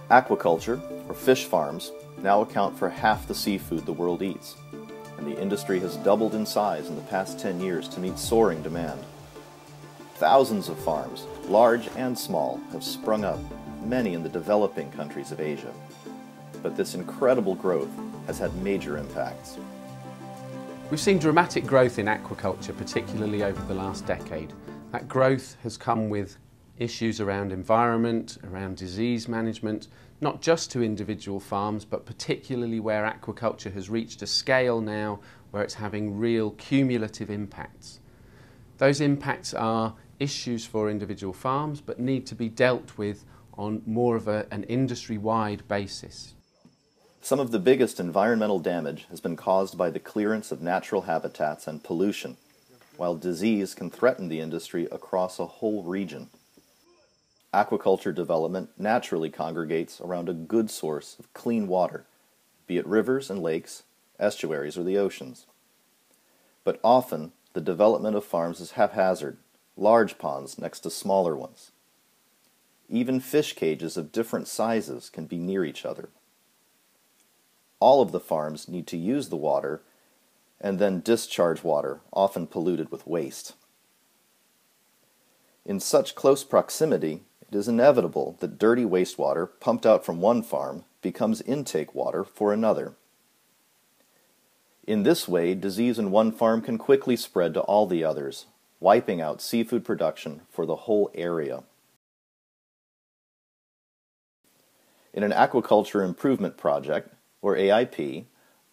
Aquaculture, or fish farms, now account for half the seafood the world eats, and the industry has doubled in size in the past 10 years to meet soaring demand. Thousands of farms, large and small, have sprung up, many in the developing countries of Asia. But this incredible growth has had major impacts. We've seen dramatic growth in aquaculture, particularly over the last decade. That growth has come with issues around environment, around disease management, not just to individual farms, but particularly where aquaculture has reached a scale now where it's having real cumulative impacts. Those impacts are issues for individual farms, but need to be dealt with on more of an industry-wide basis. Some of the biggest environmental damage has been caused by the clearance of natural habitats and pollution, while disease can threaten the industry across a whole region. Aquaculture development naturally congregates around a good source of clean water, be it rivers and lakes, estuaries, or the oceans. But often, the development of farms is haphazard, large ponds next to smaller ones. Even fish cages of different sizes can be near each other. All of the farms need to use the water and then discharge water, often polluted with waste. In such close proximity, it is inevitable that dirty wastewater pumped out from one farm becomes intake water for another. In this way, disease in one farm can quickly spread to all the others, wiping out seafood production for the whole area. In an aquaculture improvement project, or AIP,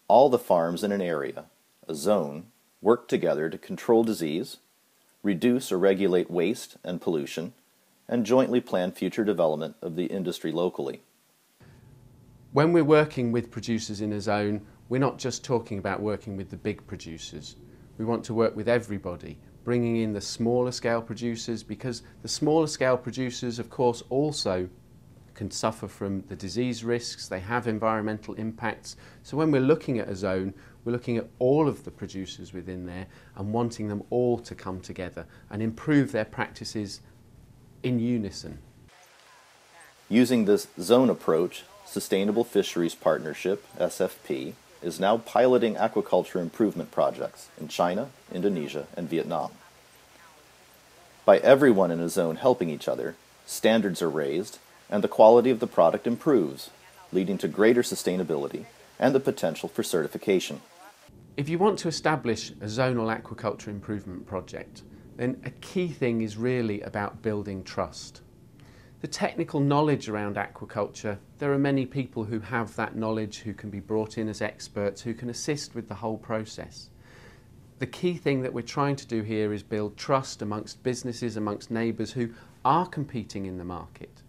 all the farms in an area, a zone, work together to control disease, reduce or regulate waste and pollution, and jointly plan future development of the industry locally. When we're working with producers in a zone, we're not just talking about working with the big producers. We want to work with everybody, bringing in the smaller scale producers, because the smaller scale producers, of course, also can suffer from the disease risks, they have environmental impacts. So when we're looking at a zone, we're looking at all of the producers within there and wanting them all to come together and improve their practices in unison. Using this zone approach, Sustainable Fisheries Partnership, SFP, is now piloting aquaculture improvement projects in China, Indonesia, and Vietnam. By everyone in a zone helping each other, standards are raised and the quality of the product improves, leading to greater sustainability and the potential for certification. If you want to establish a zonal aquaculture improvement project, then a key thing is really about building trust. The technical knowledge around aquaculture, there are many people who have that knowledge, who can be brought in as experts, who can assist with the whole process. The key thing that we're trying to do here is build trust amongst businesses, amongst neighbours who are competing in the market.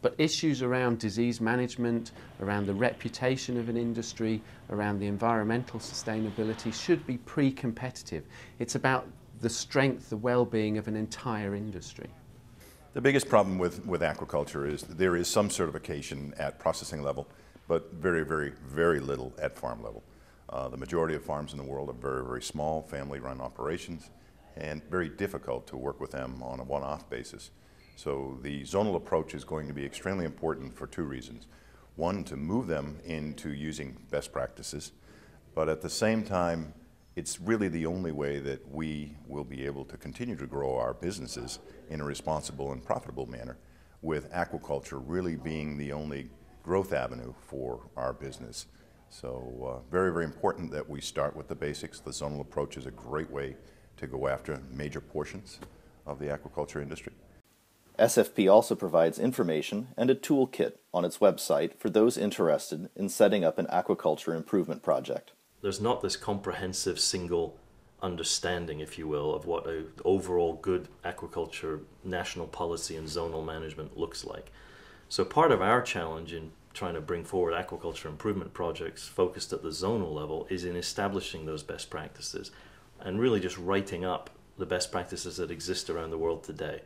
But issues around disease management, around the reputation of an industry, around the environmental sustainability should be pre-competitive. It's about the strength, the well-being of an entire industry. The biggest problem with aquaculture is there is some certification at processing level, but very, very, very little at farm level. The majority of farms in the world are very, very small, family-run operations, and very difficult to work with them on a one-off basis. So the zonal approach is going to be extremely important for two reasons. One, to move them into using best practices, but at the same time, it's really the only way that we will be able to continue to grow our businesses in a responsible and profitable manner, with aquaculture really being the only growth avenue for our business. So very, very important that we start with the basics. The zonal approach is a great way to go after major portions of the aquaculture industry. SFP also provides information and a toolkit on its website for those interested in setting up an aquaculture improvement project. There's not this comprehensive single understanding, if you will, of what an overall good aquaculture national policy and zonal management looks like. So part of our challenge in trying to bring forward aquaculture improvement projects focused at the zonal level is in establishing those best practices and really just writing up the best practices that exist around the world today.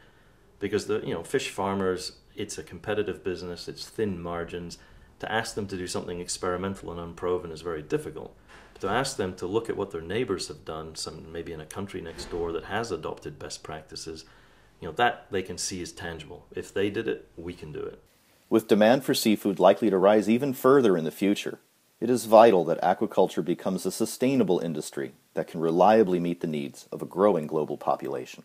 Because fish farmers, it's a competitive business, it's thin margins. To ask them to do something experimental and unproven is very difficult. But to ask them to look at what their neighbors have done, maybe in a country next door that has adopted best practices, that they can see is tangible. If they did it, we can do it. With demand for seafood likely to rise even further in the future, it is vital that aquaculture becomes a sustainable industry that can reliably meet the needs of a growing global population.